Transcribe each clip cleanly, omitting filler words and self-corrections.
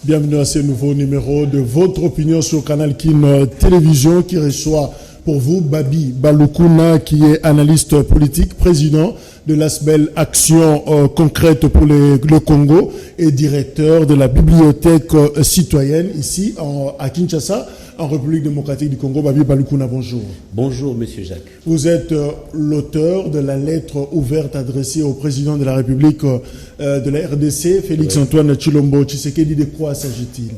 Bienvenue à ce nouveau numéro de votre opinion sur Canal Kin Télévision qui reçoit pour vous Babi Balukuna qui est analyste politique, président de l'ASBEL Action concrète pour le Congo et directeur de la bibliothèque citoyenne ici à Kinshasa, en République démocratique du Congo. Babi Balukuna, bonjour. Bonjour, monsieur Jacques. Vous êtes l'auteur de la lettre ouverte adressée au président de la République de la RDC, Félix-Antoine Tshilombo Tshisekedi. De quoi s'agit-il?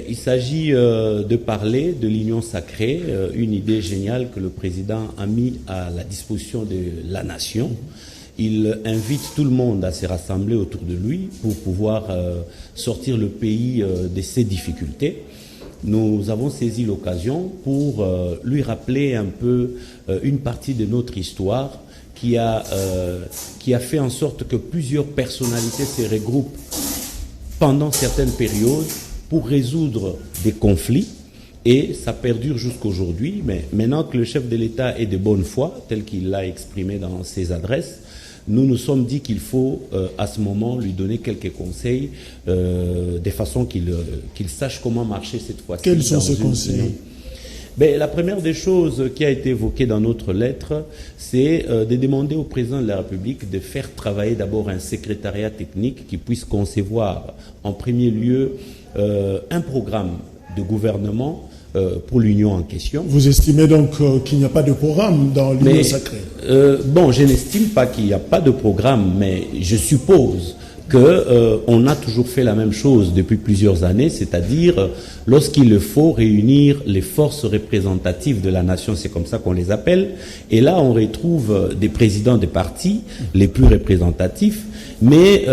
Il s'agit de parler de l'union sacrée, une idée géniale que le président a mis à la disposition de la nation. Il invite tout le monde à se rassembler autour de lui pour pouvoir sortir le pays de ses difficultés. Nous avons saisi l'occasion pour lui rappeler un peu une partie de notre histoire qui a fait en sorte que plusieurs personnalités se regroupent pendant certaines périodes pour résoudre des conflits, et ça perdure jusqu'aujourd'hui. Mais maintenant que le chef de l'État est de bonne foi, tel qu'il l'a exprimé dans ses adresses, nous nous sommes dit qu'il faut à ce moment lui donner quelques conseils de façon qu'il sache comment marcher cette fois-ci. Quels sont ces conseils? La première des choses qui a été évoquée dans notre lettre, c'est de demander au président de la République de faire travailler d'abord un secrétariat technique qui puisse concevoir en premier lieu un programme de gouvernement pour l'union en question. Vous estimez donc qu'il n'y a pas de programme dans l'union sacrée? Je n'estime pas qu'il n'y a pas de programme, mais je suppose qu'on a toujours fait la même chose depuis plusieurs années, c'est-à-dire lorsqu'il le faut réunir les forces représentatives de la nation, c'est comme ça qu'on les appelle, et là on retrouve des présidents des partis les plus représentatifs, mais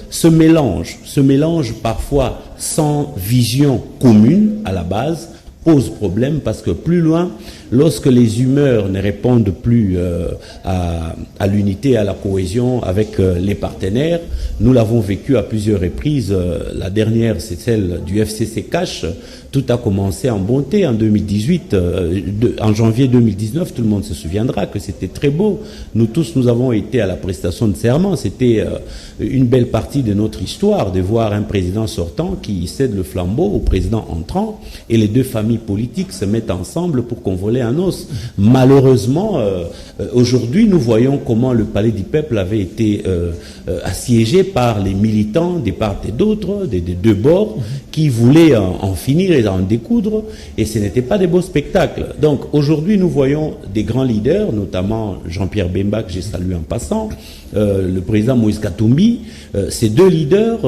ce mélange parfois sans vision commune à la base pose problème, parce que plus loin, lorsque les humeurs ne répondent plus à l'unité, à la cohésion avec les partenaires, nous l'avons vécu à plusieurs reprises. La dernière, c'est celle du FCC Cash. Tout a commencé en bonté en 2018. En janvier 2019, tout le monde se souviendra que c'était très beau. Nous tous, nous avons été à la prestation de serment. C'était une belle partie de notre histoire de voir un président sortant qui cède le flambeau au président entrant, et les deux familles politiques se mettent ensemble pour convoler un os. Malheureusement, aujourd'hui, nous voyons comment le palais du peuple avait été assiégé par les militants des part et d'autre, des deux bords, qui voulaient en finir et en découdre, et ce n'était pas des beaux spectacles. Donc aujourd'hui, nous voyons des grands leaders, notamment Jean-Pierre Bemba, que j'ai salué en passant, le président Moïse Katumbi, ces deux leaders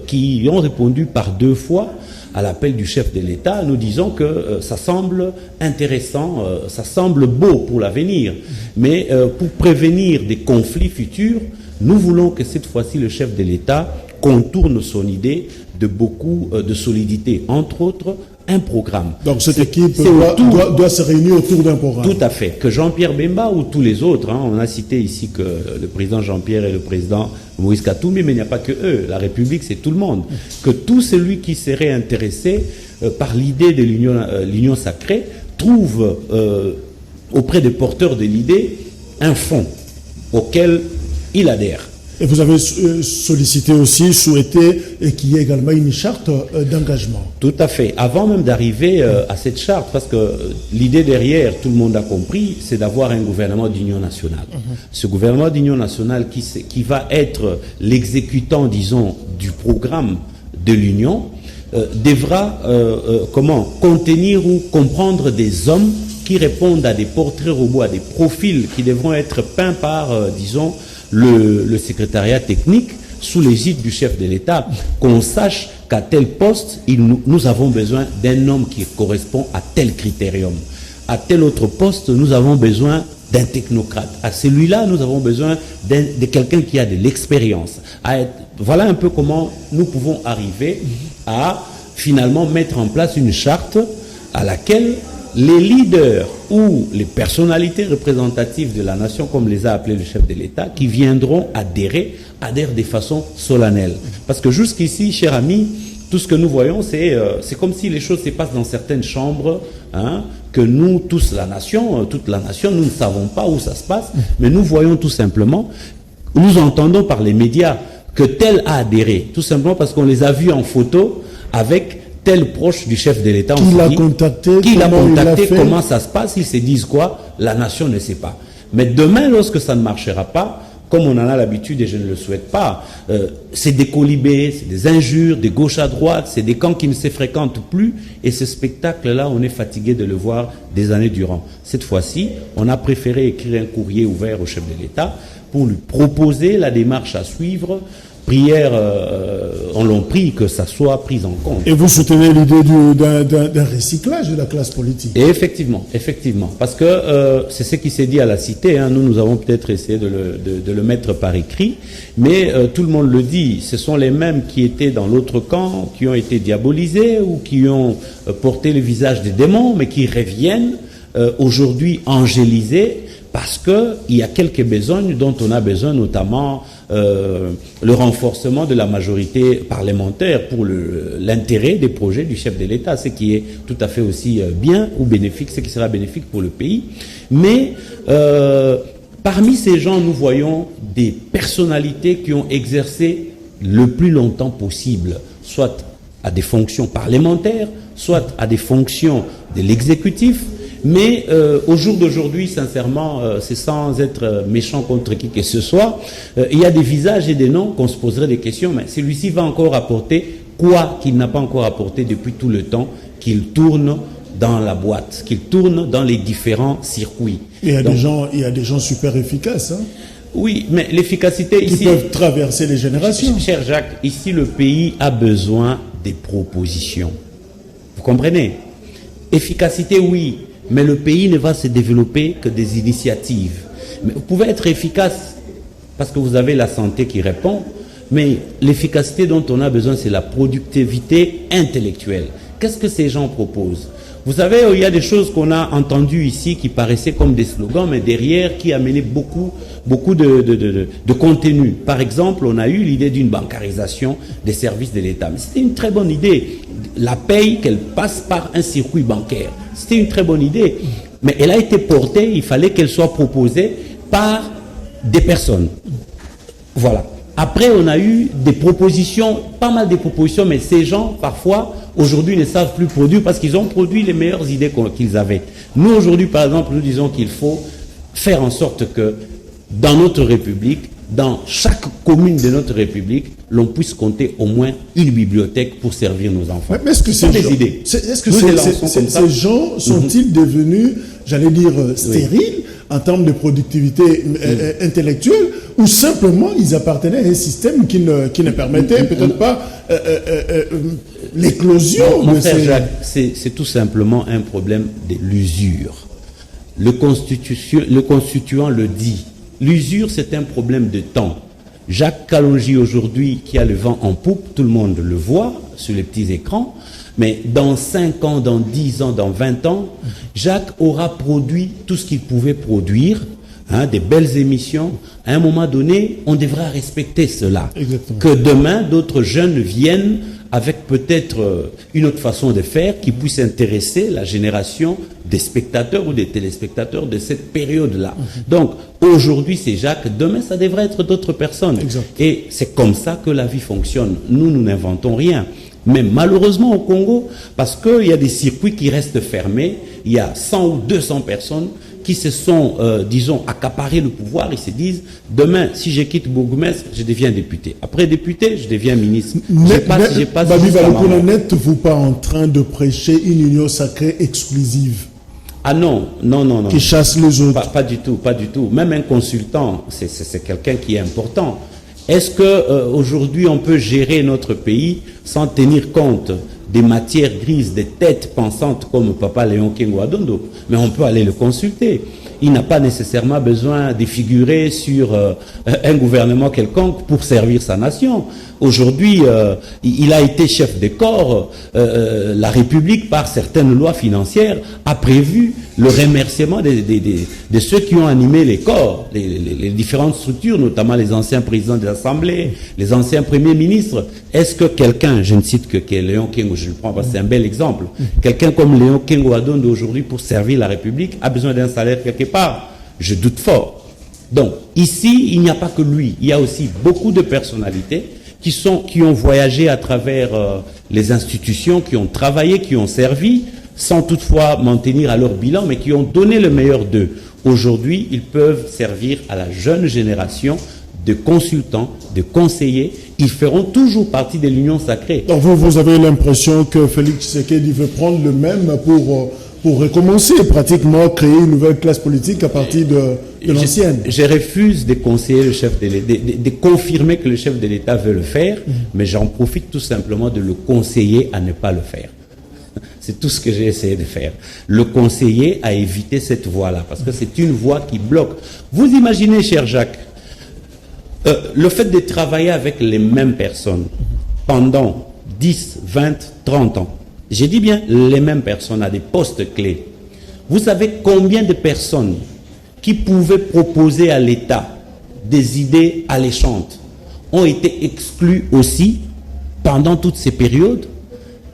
qui ont répondu par deux fois à l'appel du chef de l'État, nous disons que ça semble intéressant, ça semble beau pour l'avenir, mais pour prévenir des conflits futurs, nous voulons que cette fois-ci le chef de l'État contourne son idée de beaucoup de solidité, entre autres un programme. Donc cette équipe doit se réunir autour d'un programme. Tout à fait. Que Jean-Pierre Bemba ou tous les autres, on a cité ici que le président Jean-Pierre et le président Moïse Katumbi, mais il n'y a pas que eux. La République, c'est tout le monde. Que tout celui qui serait intéressé par l'idée de l'union sacrée trouve auprès des porteurs de l'idée un fonds auquel il adhère. Et vous avez sollicité aussi, souhaité qu'il y ait également une charte d'engagement. Tout à fait. Avant même d'arriver à cette charte, parce que l'idée derrière, tout le monde a compris, c'est d'avoir un gouvernement d'union nationale. Ce gouvernement d'union nationale qui va être l'exécutant, disons, du programme de l'union, devra contenir ou comprendre des hommes qui répondent à des portraits robots, à des profils qui devront être peints par, disons, le secrétariat technique sous l'égide du chef de l'État, qu'on sache qu'à tel poste, nous avons besoin d'un homme qui correspond à tel critérium. À tel autre poste, nous avons besoin d'un technocrate. À celui-là, nous avons besoin de quelqu'un qui a de l'expérience. Voilà un peu comment nous pouvons arriver à finalement mettre en place une charte à laquelle les leaders ou les personnalités représentatives de la nation, comme les a appelés le chef de l'État, qui viendront adhèrent de façon solennelle. Parce que jusqu'ici, chers amis, tout ce que nous voyons, c'est comme si les choses se passent dans certaines chambres, que nous, toute la nation, nous ne savons pas où ça se passe, mais nous voyons tout simplement, nous entendons par les médias que tel a adhéré, tout simplement parce qu'on les a vus en photo avec tel proche du chef de l'État. Qui l'a contacté, comment ça se passe, ils se disent quoi? La nation ne sait pas. Mais demain, lorsque ça ne marchera pas, comme on en a l'habitude et je ne le souhaite pas, c'est des colibés, c'est des injures, des gauches à droite, c'est des camps qui ne se fréquentent plus. Et ce spectacle-là, on est fatigué de le voir des années durant. Cette fois-ci, on a préféré écrire un courrier ouvert au chef de l'État pour lui proposer la démarche à suivre. Prière, on l'en prie que ça soit pris en compte. Et vous soutenez l'idée d'un recyclage de la classe politique? Et effectivement, parce que c'est ce qui s'est dit à la Cité. Hein. Nous avons peut-être essayé de le mettre par écrit, mais tout le monde le dit. Ce sont les mêmes qui étaient dans l'autre camp, qui ont été diabolisés ou qui ont porté le visage des démons, mais qui reviennent aujourd'hui angélisés parce que il y a quelques besognes dont on a besoin, notamment le renforcement de la majorité parlementaire pour l'intérêt des projets du chef de l'État, ce qui est tout à fait aussi bien ou bénéfique, ce qui sera bénéfique pour le pays. Mais parmi ces gens, nous voyons des personnalités qui ont exercé le plus longtemps possible, soit à des fonctions parlementaires, soit à des fonctions de l'exécutif. Mais au jour d'aujourd'hui, sincèrement, c'est sans être méchant contre qui que ce soit, il y a des visages et des noms qu'on se poserait des questions, mais celui-ci va encore apporter quoi qu'il n'a pas encore apporté depuis tout le temps qu'il tourne dans la boîte, qu'il tourne dans les différents circuits. Il y a des gens super efficaces, hein? Oui, mais l'efficacité ici... Qui peuvent traverser les générations. Cher Jacques, ici le pays a besoin des propositions. Vous comprenez? Efficacité, oui. Mais le pays ne va se développer que des initiatives. Mais vous pouvez être efficace parce que vous avez la santé qui répond, mais l'efficacité dont on a besoin, c'est la productivité intellectuelle. Qu'est-ce que ces gens proposent? Vous savez, il y a des choses qu'on a entendues ici qui paraissaient comme des slogans, mais derrière qui amenaient beaucoup de contenu. Par exemple, on a eu l'idée d'une bancarisation des services de l'État. Mais c'était une très bonne idée. La paye, qu'elle passe par un circuit bancaire. C'était une très bonne idée. Mais elle a été portée, il fallait qu'elle soit proposée par des personnes. Voilà. Après, on a eu des propositions, pas mal de propositions, mais ces gens, parfois, aujourd'hui, ne savent plus produire parce qu'ils ont produit les meilleures idées qu'ils avaient. Nous, aujourd'hui, par exemple, nous disons qu'il faut faire en sorte que dans notre République, dans chaque commune de notre République, l'on puisse compter au moins une bibliothèque pour servir nos enfants. Mais est-ce que ces gens sont-ils devenus, j'allais dire, stériles en termes de productivité intellectuelle, ou simplement ils appartenaient à un système qui ne permettait peut-être pas l'éclosion de ces... Jacques, c'est tout simplement un problème de l'usure. Le constituant le dit. L'usure, c'est un problème de temps. Jacques Kalonji, aujourd'hui, qui a le vent en poupe, tout le monde le voit sur les petits écrans, mais dans 5 ans, dans 10 ans, dans 20 ans, Jacques aura produit tout ce qu'il pouvait produire, hein, des belles émissions. À un moment donné, on devra respecter cela. Exactement. Que demain, d'autres jeunes viennent avec peut-être une autre façon de faire qui puisse intéresser la génération des spectateurs ou des téléspectateurs de cette période-là. Donc, aujourd'hui, c'est Jacques, demain, ça devrait être d'autres personnes. Exact. Et c'est comme ça que la vie fonctionne. Nous n'inventons rien. Mais malheureusement au Congo, parce qu'il y a des circuits qui restent fermés, il y a 100 ou 200 personnes qui se sont, disons, accaparés le pouvoir. Ils se disent, demain, si je quitte bourgmestre, je deviens député. Après député, je deviens ministre. Babi Balokuna, n'êtes-vous pas en train de prêcher une union sacrée exclusive? Ah non. Qui chasse les autres? Pas du tout. Même un consultant, c'est quelqu'un qui est important. Est-ce que aujourd'hui on peut gérer notre pays sans tenir compte des matières grises, des têtes pensantes comme Papa Léon Kengo Adondo? Mais on peut aller le consulter. Il n'a pas nécessairement besoin de figurer sur un gouvernement quelconque pour servir sa nation. Aujourd'hui, il a été chef de corps. La République, par certaines lois financières, a prévu le remerciement de ceux qui ont animé les corps, les différentes structures, notamment les anciens présidents de l'Assemblée, les anciens premiers ministres. Est-ce que quelqu'un, je ne cite que Léon Kengo, je le prends parce que c'est un bel exemple, quelqu'un comme Léon Kengo Adondo aujourd'hui pour servir la République a besoin d'un salaire quelque part? Je doute fort. Donc, ici, il n'y a pas que lui. Il y a aussi beaucoup de personnalités qui ont voyagé à travers les institutions, qui ont travaillé, qui ont servi, sans toutefois maintenir à leur bilan, mais qui ont donné le meilleur d'eux. Aujourd'hui, ils peuvent servir à la jeune génération de consultants, de conseillers. Ils feront toujours partie de l'Union sacrée. Donc vous avez l'impression que Félix Tshisekedi veut prendre le même pour recommencer, pratiquement créer une nouvelle classe politique à partir de l'ancienne. Je refuse de conseiller le chef de l'État, de confirmer que le chef de l'État veut le faire, mais j'en profite tout simplement de le conseiller à ne pas le faire. C'est tout ce que j'ai essayé de faire. Le conseiller à éviter cette voie-là, parce que c'est une voie qui bloque. Vous imaginez, cher Jacques, le fait de travailler avec les mêmes personnes pendant 10, 20, 30 ans, j'ai dit bien les mêmes personnes à des postes clés. Vous savez combien de personnes qui pouvaient proposer à l'État des idées alléchantes ont été exclues aussi pendant toutes ces périodes,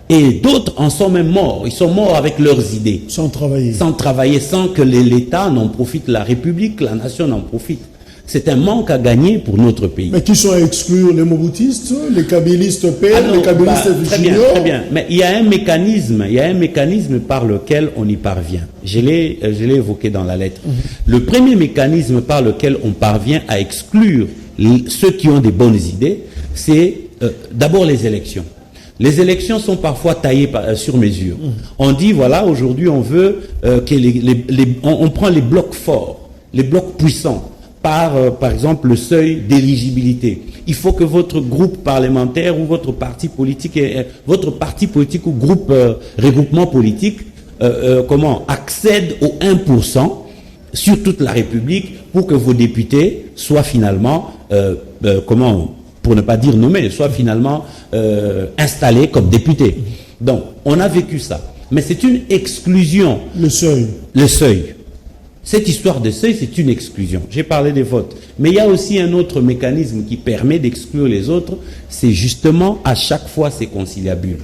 et d'autres en sont même morts. Ils sont morts avec leurs idées. Sans travailler. Sans travailler, sans que l'État n'en profite, la République, la nation n'en profite. C'est un manque à gagner pour notre pays. Mais qui sont à exclure? Les moboutistes, les kabylistes pères, les kabylistes juniors? Très bien. Mais il y a un mécanisme par lequel on y parvient. Je l'ai évoqué dans la lettre. Le premier mécanisme par lequel on parvient à exclure ceux qui ont des bonnes idées, c'est d'abord les élections. Les élections sont parfois taillées sur mesure. On dit, voilà, aujourd'hui on veut que on prend les blocs forts, les blocs puissants, par exemple le seuil d'éligibilité. Il faut que votre groupe parlementaire ou votre parti politique ou groupe regroupement politique accède au 1% sur toute la République pour que vos députés soient finalement pour ne pas dire nommés, soient finalement installés comme députés. Donc, on a vécu ça. Mais c'est une exclusion. Le seuil. Le seuil. Cette histoire de seuil, c'est une exclusion. J'ai parlé des votes. Mais il y a aussi un autre mécanisme qui permet d'exclure les autres. C'est justement, à chaque fois, ces conciliabules.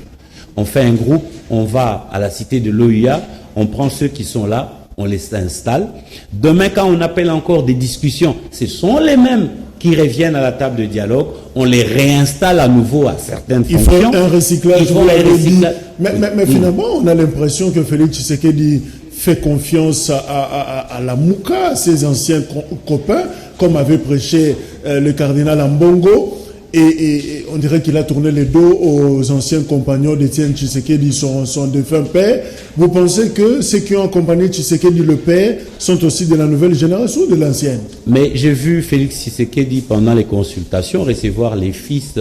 On fait un groupe, on va à la cité de l'OUA, on prend ceux qui sont là, on les installe. Demain, quand on appelle encore des discussions, ce sont les mêmes qui reviennent à la table de dialogue, on les réinstalle à nouveau à certaines fonctions. Il faut un recyclage. Mais finalement, on a l'impression que Félix Tshisekedi fait confiance à la Mouka, à ses anciens copains, comme avait prêché le cardinal Ambongo. Et on dirait qu'il a tourné les dos aux anciens compagnons d'Étienne Tshisekedi, son défunt père. Vous pensez que ceux qui ont accompagné Tshisekedi le père sont aussi de la nouvelle génération ou de l'ancienne? Mais j'ai vu Félix Tshisekedi pendant les consultations recevoir les fils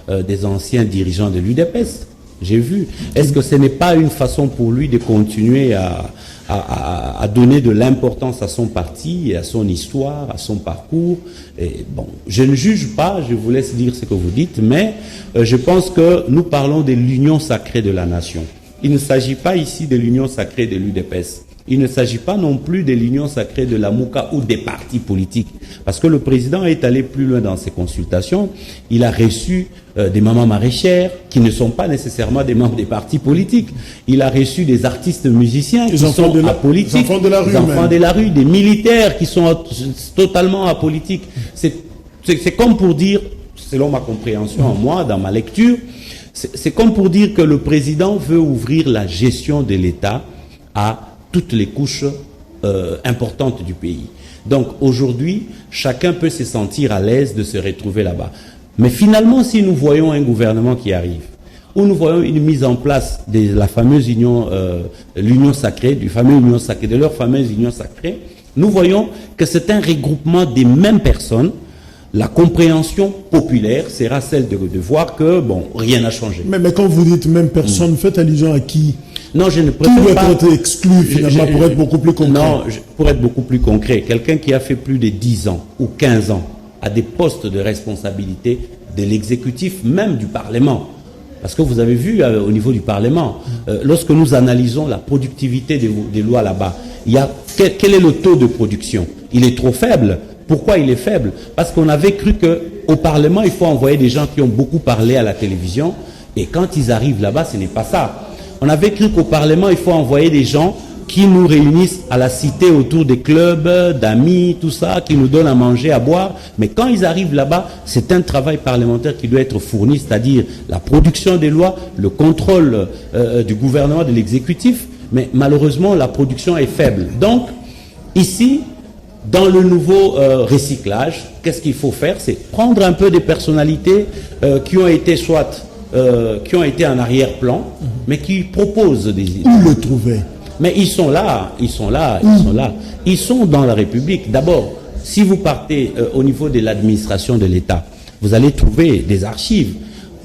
des anciens dirigeants de l'UDPS. J'ai vu. Est-ce que ce n'est pas une façon pour lui de continuer à donner de l'importance à son parti, à son histoire, à son parcours? Et bon, je ne juge pas, je vous laisse dire ce que vous dites, mais je pense que nous parlons de l'union sacrée de la nation. Il ne s'agit pas ici de l'union sacrée de l'UDPS. Il ne s'agit pas non plus de l'union sacrée de la Mouka ou des partis politiques. Parce que le président est allé plus loin dans ses consultations. Il a reçu des mamans maraîchères qui ne sont pas nécessairement des membres des partis politiques. Il a reçu des artistes musiciens qui sont apolitiques. Des enfants de la rue. Des enfants de la rue, des militaires qui sont totalement apolitiques. C'est comme pour dire, selon ma compréhension en moi, dans ma lecture, c'est comme pour dire que le président veut ouvrir la gestion de l'État à toutes les couches importantes du pays. Donc aujourd'hui, chacun peut se sentir à l'aise de se retrouver là-bas. Mais finalement, si nous voyons un gouvernement qui arrive, où nous voyons une mise en place de la fameuse union, l'union sacrée, de leur fameuse union sacrée, nous voyons que c'est un regroupement des mêmes personnes. La compréhension populaire sera celle de voir que, bon, rien n'a changé. Mais quand vous dites même personne, faites allusion à qui? Non, je ne préfère pas... Qui doit être exclu, finalement, pour être beaucoup plus concret? Non, pour être beaucoup plus concret, quelqu'un qui a fait plus de 10 ans ou 15 ans à des postes de responsabilité de l'exécutif, même du Parlement. Parce que vous avez vu au niveau du Parlement, lorsque nous analysons la productivité des lois là-bas, quel est le taux de production? Il est trop faible. Pourquoi il est faible? Parce qu'on avait cru qu'au Parlement, il faut envoyer des gens qui ont beaucoup parlé à la télévision, et quand ils arrivent là-bas, ce n'est pas ça. On avait cru qu'au Parlement, il faut envoyer des gens qui nous réunissent à la cité autour des clubs, d'amis, tout ça, qui nous donnent à manger, à boire. Mais quand ils arrivent là-bas, c'est un travail parlementaire qui doit être fourni, c'est-à-dire la production des lois, le contrôle du gouvernement, de l'exécutif. Mais malheureusement, la production est faible. Donc, ici, dans le nouveau recyclage, qu'est-ce qu'il faut faire? C'est prendre un peu des personnalités qui ont été qui ont été en arrière-plan, mais qui proposent des idées. Où le trouver? Mais ils sont là. Ils sont dans la République. D'abord, si vous partez au niveau de l'administration de l'État, vous allez trouver des archives.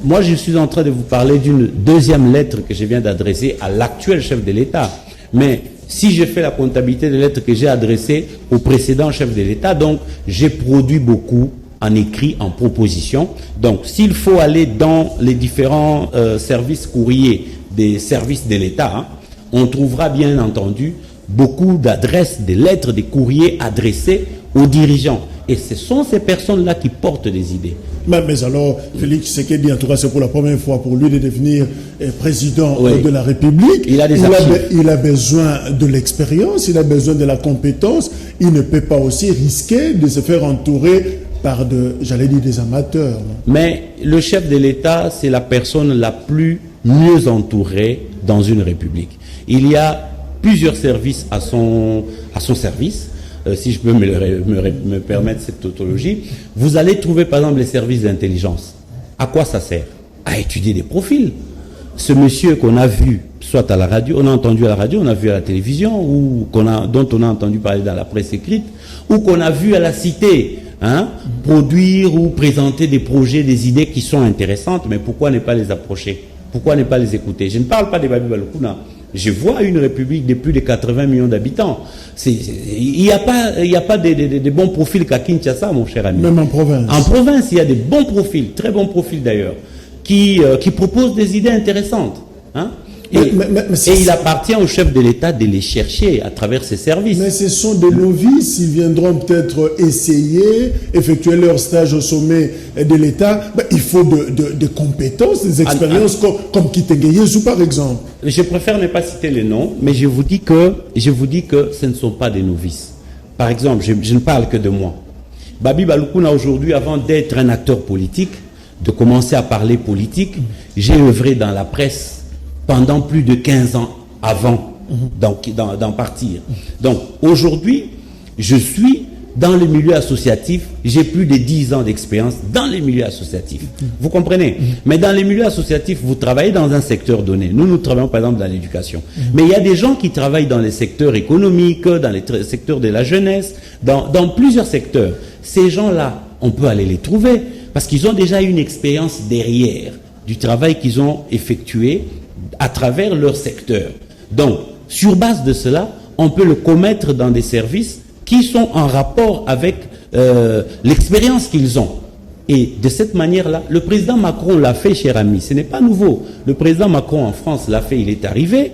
Moi, je suis en train de vous parler d'une deuxième lettre que je viens d'adresser à l'actuel chef de l'État. Mais si je fais la comptabilité des lettres que j'ai adressées au précédent chef de l'État, donc j'ai produit beaucoup en écrit, en proposition. Donc, s'il faut aller dans les différents services courriers des services de l'État, hein, on trouvera bien entendu beaucoup d'adresses, des lettres, des courriers adressés aux dirigeants. Et ce sont ces personnes-là qui portent des idées. Mais alors, Félix Tshisekedi, en tout cas, c'est pour la première fois pour lui de devenir président de la République. Il a il a besoin de l'expérience, il a besoin de la compétence. Il ne peut pas aussi risquer de se faire entourer par des amateurs. Non? Mais le chef de l'État, c'est la personne la plus mieux entourée dans une République. Il y a plusieurs services à son service. Si je peux me permettre cette tautologie, vous allez trouver par exemple les services d'intelligence. À quoi ça sert? À étudier des profils. Ce monsieur qu'on a vu, soit à la radio, on a entendu à la radio, on a vu à la télévision, ou dont on a entendu parler dans la presse écrite, ou qu'on a vu à la cité, hein, produire ou présenter des projets, des idées qui sont intéressantes, mais pourquoi ne pas les approcher? Pourquoi ne pas les écouter? Je ne parle pas de Babi Balukuna. Je vois une république de plus de 80 millions d'habitants. Il n'y a pas de bons profils qu'à Kinshasa, mon cher ami. Même en province. En province, il y a des bons profils, très bons profils d'ailleurs, qui proposent des idées intéressantes. Hein? Et il appartient au chef de l'État de les chercher à travers ses services. Mais ce sont des novices, ils viendront peut-être essayer, effectuer leur stage au sommet de l'État. Il faut de compétences, des expériences comme Kitenge Yesu par exemple. Je préfère ne pas citer les noms, mais je vous dis que ce ne sont pas des novices. Par exemple, je ne parle que de moi. Babi Balukuna aujourd'hui, avant d'être un acteur politique, de commencer à parler politique, j'ai œuvré dans la presse pendant plus de 15 ans avant d'en partir. Donc aujourd'hui, je suis dans le milieu associatif, j'ai plus de 10 ans d'expérience dans les milieux associatifs. Vous comprenez? Mais dans les milieux associatifs, vous travaillez dans un secteur donné. Nous travaillons par exemple dans l'éducation. Mais il y a des gens qui travaillent dans les secteurs économiques, dans les secteurs de la jeunesse, dans plusieurs secteurs. Ces gens-là, on peut aller les trouver parce qu'ils ont déjà une expérience derrière du travail qu'ils ont effectué à travers leur secteur. Donc, sur base de cela, on peut le commettre dans des services qui sont en rapport avec l'expérience qu'ils ont. Et de cette manière-là, le président Macron l'a fait, cher ami. Ce n'est pas nouveau. Le président Macron en France l'a fait, il est arrivé.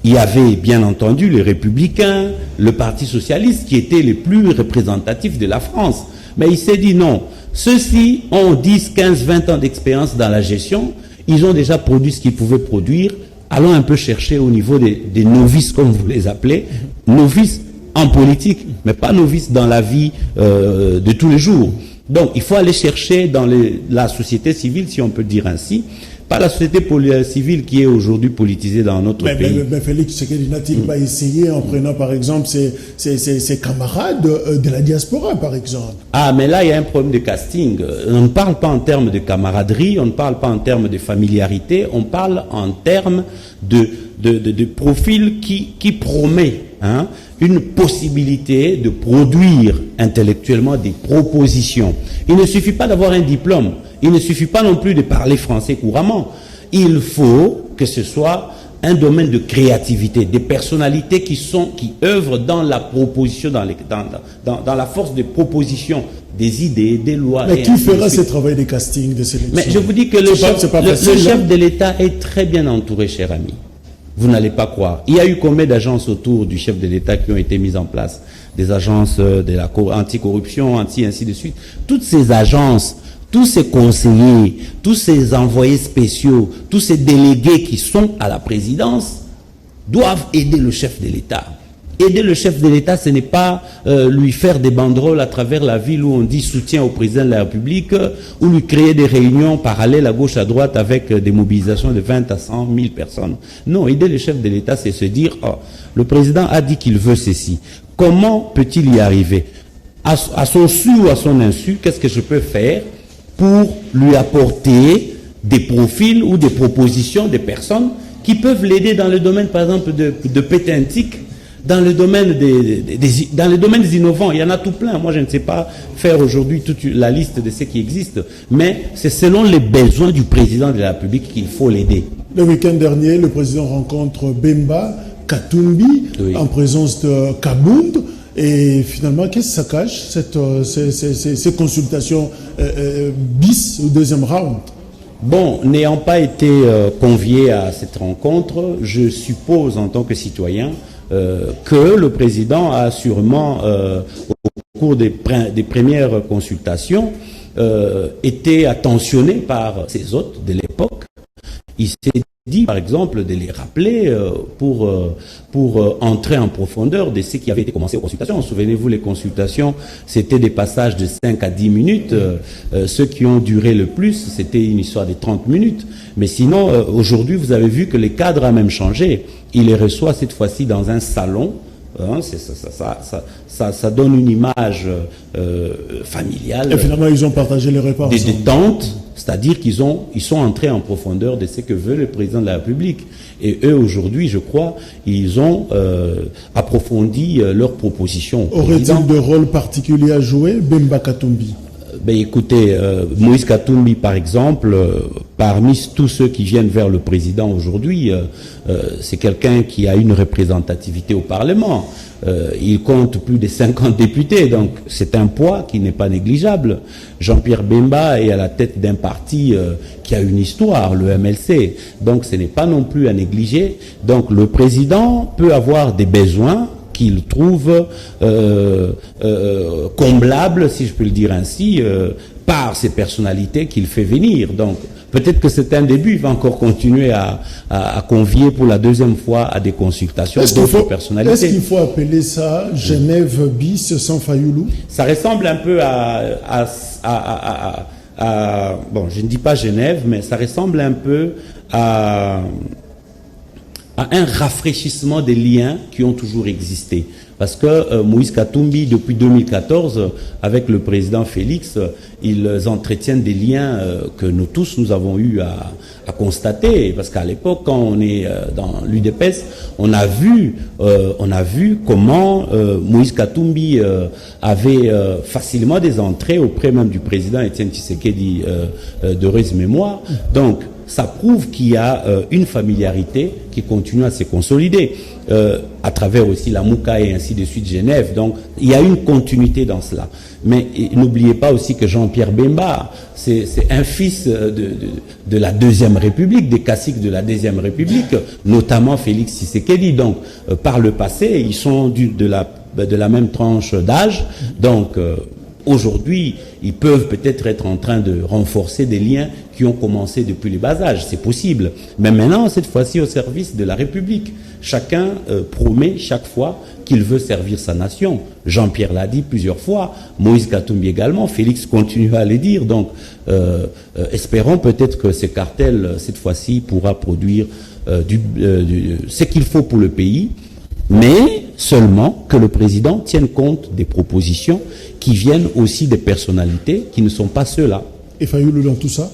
Il y avait bien entendu les Républicains, le Parti Socialiste qui étaient les plus représentatifs de la France. Mais il s'est dit non, ceux-ci ont 10, 15, 20 ans d'expérience dans la gestion. Ils ont déjà produit ce qu'ils pouvaient produire. Allons un peu chercher au niveau des novices, comme vous les appelez, novices en politique, mais pas novices dans la vie de tous les jours. Donc, il faut aller chercher dans la société civile, si on peut dire ainsi, pas la société civile qui est aujourd'hui politisée dans notre pays. Mais Félix Tshisekedi n'a-t-il pas essayé en prenant par exemple ses camarades de la diaspora par exemple? Ah, mais là il y a un problème de casting. On ne parle pas en termes de camaraderie, on ne parle pas en termes de familiarité, on parle en termes de profil qui promet une possibilité de produire intellectuellement des propositions. Il ne suffit pas d'avoir un diplôme. Il ne suffit pas non plus de parler français couramment. Il faut que ce soit un domaine de créativité, des personnalités qui œuvrent dans la proposition, dans la force de proposition des idées, des lois. Mais qui fera ce travail de casting, de sélection? Mais je vous dis que le chef de l'État est très bien entouré, cher ami. Vous n'allez pas croire. Il y a eu combien d'agences autour du chef de l'État qui ont été mises en place? Des agences de la anticorruption, ainsi de suite. Toutes ces agences, tous ces conseillers, tous ces envoyés spéciaux, tous ces délégués qui sont à la présidence doivent aider le chef de l'État. Aider le chef de l'État, ce n'est pas lui faire des banderoles à travers la ville où on dit soutien au président de la République, ou lui créer des réunions parallèles à gauche, à droite avec des mobilisations de 20 à 100 000 personnes. Non, aider le chef de l'État, c'est se dire, oh, le président a dit qu'il veut ceci. Comment peut-il y arriver? À son su ou à son insu, qu'est-ce que je peux faire pour lui apporter des profils ou des propositions des personnes qui peuvent l'aider dans le domaine, par exemple, de pétantique, dans le domaine dans les domaines innovants. Il y en a tout plein. Moi, je ne sais pas faire aujourd'hui toute la liste de ce qui existe, mais c'est selon les besoins du président de la République qu'il faut l'aider. Le week-end dernier, le président rencontre Bemba Katumbi, oui, en présence de Kabound. Et finalement, qu'est-ce que ça cache, ces consultations bis au deuxième round? Bon, n'ayant pas été convié à cette rencontre, je suppose en tant que citoyen que le président a sûrement, au cours des premières consultations, été attentionné par ses hôtes de l'époque. Il s'est dit, par exemple, de les rappeler pour entrer en profondeur de ce qui avait été commencé aux consultations. Souvenez-vous, les consultations, c'était des passages de 5 à 10 minutes. Ceux qui ont duré le plus, c'était une histoire de 30 minutes. Mais sinon, aujourd'hui, vous avez vu que les cadres ont même changé. Il les reçoit cette fois-ci dans un salon. Hein, ça donne une image familiale. Et finalement, ils ont partagé les repas ensemble. Des détentes, c'est-à-dire qu'ils sont entrés en profondeur de ce que veut le président de la République. Et eux, aujourd'hui, je crois, ils ont approfondi leurs propositions. Aurait-il de rôle particulier à jouer, Bemba Katumbi? Ben écoutez, Moïse Katumbi, par exemple, parmi tous ceux qui viennent vers le président aujourd'hui, c'est quelqu'un qui a une représentativité au Parlement. Il compte plus de 50 députés, donc c'est un poids qui n'est pas négligeable. Jean-Pierre Bemba est à la tête d'un parti qui a une histoire, le MLC, donc ce n'est pas non plus à négliger. Donc le président peut avoir des besoins qu'il trouve comblable, si je peux le dire ainsi, par ces personnalités qu'il fait venir. Donc, peut-être que c'est un début, il va encore continuer à convier pour la deuxième fois à des consultations d'autres personnalités. Est-ce qu'il faut appeler ça Genève bis sans Fayoulou? Ça ressemble un peu bon, je ne dis pas Genève, mais ça ressemble un peu à un rafraîchissement des liens qui ont toujours existé. Parce que Moïse Katumbi, depuis 2014, avec le président Félix, ils entretiennent des liens que nous tous, nous avons eu à constater. Parce qu'à l'époque, quand on est dans l'UDPS, on a vu comment Moïse Katumbi avait facilement des entrées auprès même du président Étienne Tshisekedi d'heureuse mémoire. Donc, ça prouve qu'il y a une familiarité qui continue à se consolider à travers aussi la Mouka et ainsi de suite Genève. Donc, il y a une continuité dans cela. Mais n'oubliez pas aussi que Jean-Pierre Bemba, c'est un fils de la Deuxième République, des caciques de la Deuxième République, notamment Félix Tshisekedi. Donc, par le passé, ils sont de la même tranche d'âge. Donc, aujourd'hui, ils peuvent peut-être être en train de renforcer des liens qui ont commencé depuis le bas âge. C'est possible. Mais maintenant, cette fois-ci, au service de la République. Chacun promet chaque fois qu'il veut servir sa nation. Jean-Pierre l'a dit plusieurs fois, Moïse Katumbi également, Félix continue à le dire. Donc, espérons peut-être que ce cartel, cette fois-ci, pourra produire ce qu'il faut pour le pays, mais seulement que le président tienne compte des propositions qui viennent aussi des personnalités qui ne sont pas ceux-là. Et Fayoulou dans tout ça?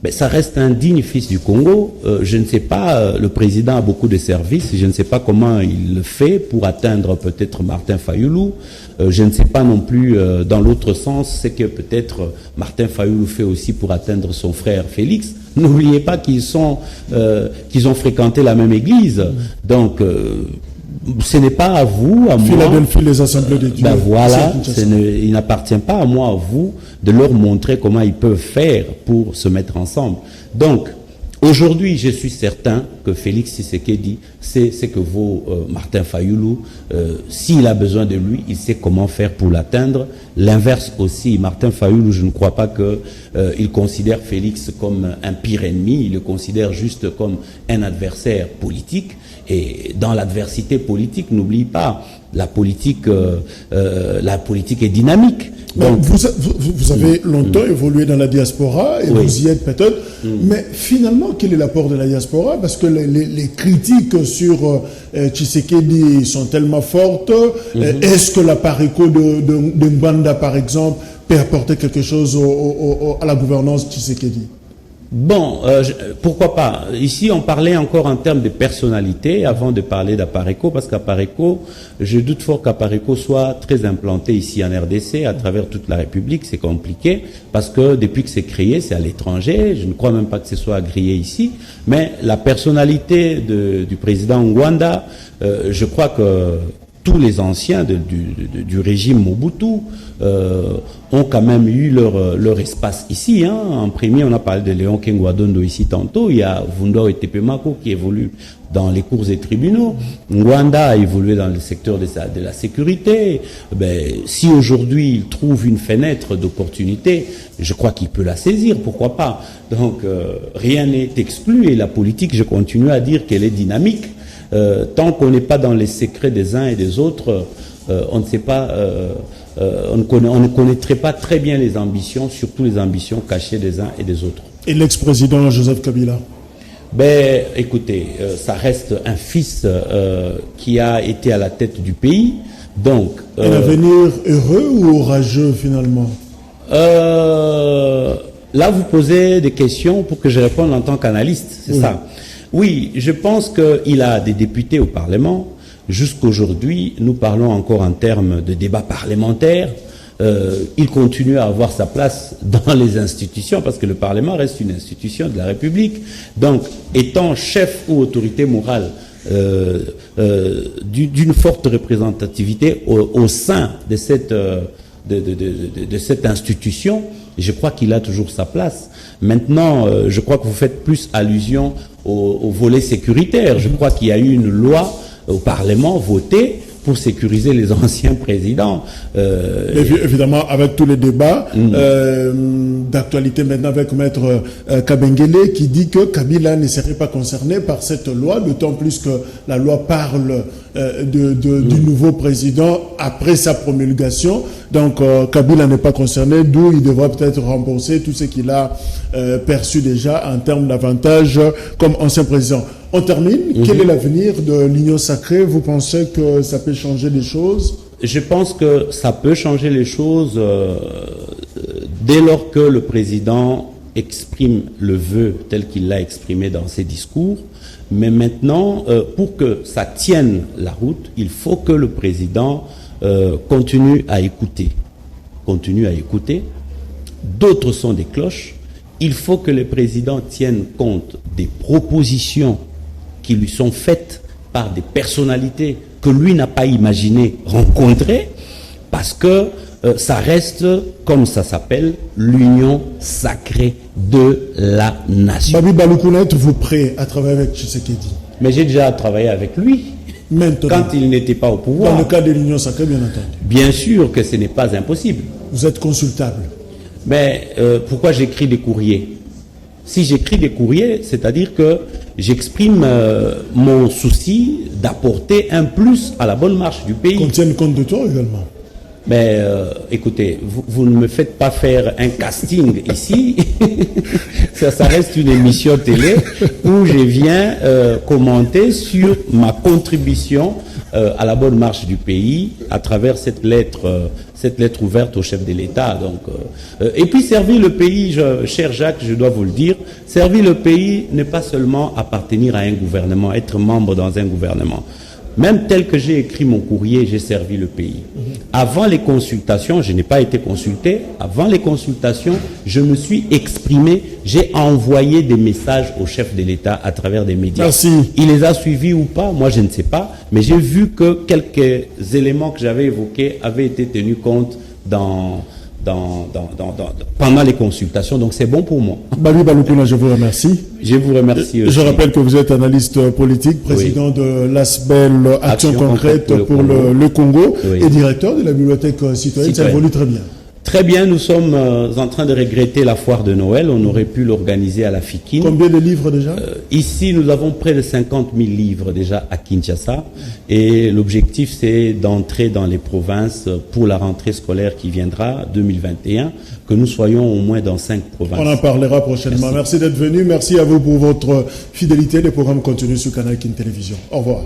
Ben, ça reste un digne fils du Congo. Je ne sais pas, le président a beaucoup de services, je ne sais pas comment il le fait pour atteindre peut-être Martin Fayoulou. Je ne sais pas non plus, dans l'autre sens, c'est que peut-être Martin Fayoulou fait aussi pour atteindre son frère Félix. N'oubliez pas qu'ils ont fréquenté la même église. Donc, ce n'est pas à vous, à moi. Philadelphie, les assemblées de Dieu. Ben voilà, il n'appartient pas à moi, à vous, de leur montrer comment ils peuvent faire pour se mettre ensemble. Donc, Aujourd'hui, je suis certain que Félix Tshisekedi sait ce que vaut Martin Fayulu. S'il a besoin de lui, il sait comment faire pour l'atteindre. L'inverse aussi, Martin Fayulu, je ne crois pas qu'il considère Félix comme un pire ennemi, il le considère juste comme un adversaire politique. Et dans l'adversité politique, n'oublie pas, la politique est dynamique. Donc, vous avez longtemps évolué dans la diaspora et vous y êtes peut-être. Mais finalement, quel est l'apport de la diaspora? Parce que les critiques sur Tshisekedi sont tellement fortes. Est-ce que la Pareco de Mbanda, par exemple, peut apporter quelque chose à la gouvernance Tshisekedi? Bon, pourquoi pas. Ici, on parlait encore en termes de personnalité avant de parler d'Apareco, parce qu'Apareco, je doute fort qu'Apareco soit très implanté ici en RDC, à travers toute la République. C'est compliqué, parce que depuis que c'est créé, c'est à l'étranger. Je ne crois même pas que ce soit agréé ici. Mais la personnalité du président Ngwanda, je crois que tous les anciens du régime Mobutu ont quand même eu leur espace ici. En premier, on a parlé de Léon Kengwadondo ici tantôt. Il y a Vundo et Tepemako qui évoluent dans les cours et tribunaux. Ngwanda a évolué dans le secteur de la sécurité. Si aujourd'hui il trouve une fenêtre d'opportunité, je crois qu'il peut la saisir, pourquoi pas. Donc rien n'est exclu et la politique, je continue à dire qu'elle est dynamique. Tant qu'on n'est pas dans les secrets des uns et des autres, on ne sait pas, on ne connaîtrait pas très bien les ambitions, surtout les ambitions cachées des uns et des autres. Et l'ex-président Joseph Kabila? Écoutez, ça reste un fils qui a été à la tête du pays. Donc, un avenir heureux ou orageux finalement? Là, vous posez des questions pour que je réponde en tant qu'analyste, c'est ça? Oui, je pense qu'il a des députés au Parlement. Jusqu'aujourd'hui, nous parlons encore en termes de débat parlementaire. Il continue à avoir sa place dans les institutions parce que le Parlement reste une institution de la République. Donc, étant chef ou autorité morale d'une forte représentativité au sein de cette institution, je crois qu'il a toujours sa place. Maintenant, je crois que vous faites plus allusion au volet sécuritaire. Je crois qu'il y a eu une loi au Parlement votée pour sécuriser les anciens présidents. Évidemment, avec tous les débats d'actualité maintenant avec Maître Kabengele qui dit que Kabila ne serait pas concerné par cette loi, d'autant plus que la loi parle du nouveau président après sa promulgation. Donc Kabila n'est pas concerné, d'où il devra peut-être rembourser tout ce qu'il a perçu déjà en termes d'avantages comme ancien président. On termine. Quel est l'avenir de l'Union sacrée? Vous pensez que ça peut changer les choses? Je pense que ça peut changer les choses dès lors que le président exprime le vœu tel qu'il l'a exprimé dans ses discours. Mais maintenant, pour que ça tienne la route, il faut que le président continue à écouter. Continue à écouter. D'autres sont des cloches. Il faut que le président tienne compte des propositions qui lui sont faites par des personnalités que lui n'a pas imaginé rencontrer, parce que ça reste, comme ça s'appelle, l'union sacrée de la nation. Babi Baloukuna, êtes-vous prêt à travailler avec Tshisekedi? Mais j'ai déjà travaillé avec lui. Maintenant, quand il n'était pas au pouvoir. Dans le cas de l'union sacrée, bien entendu. Bien sûr que ce n'est pas impossible. Vous êtes consultable. Mais pourquoi j'écris des courriers? Si j'écris des courriers, c'est-à-dire que j'exprime mon souci d'apporter un plus à la bonne marche du pays. Qu'on tienne compte de toi également. Mais écoutez, vous ne me faites pas faire un casting ici. ça reste une émission télé où je viens commenter sur ma contribution à la bonne marche du pays à travers cette lettre ouverte au chef de l'État. Donc, et puis servir le pays, cher Jacques, je dois vous le dire, servir le pays n'est pas seulement appartenir à un gouvernement, être membre dans un gouvernement. Même tel que j'ai écrit mon courrier, j'ai servi le pays. Avant les consultations, je n'ai pas été consulté. Avant les consultations, je me suis exprimé. J'ai envoyé des messages au chef de l'État à travers des médias. Merci. Il les a suivis ou pas, moi je ne sais pas. Mais j'ai vu que quelques éléments que j'avais évoqués avaient été tenus compte dans pendant les consultations. Donc c'est bon pour moi. Babi Balukuna, je vous remercie. Je vous remercie aussi. Je rappelle que vous êtes analyste politique, président de l'ASBEL Action Concrète pour le Congo et directeur de la bibliothèque citoyenne. Ça évolue très bien. Très bien, nous sommes en train de regretter la foire de Noël. On aurait pu l'organiser à la Fikine. Combien de livres déjà Ici, nous avons près de 50 000 livres déjà à Kinshasa. Et l'objectif, c'est d'entrer dans les provinces pour la rentrée scolaire qui viendra, 2021, que nous soyons au moins dans 5 provinces. On en parlera prochainement. Merci d'être venu. Merci à vous pour votre fidélité. Les programmes continuent sur Canal Kin Télévision. Au revoir.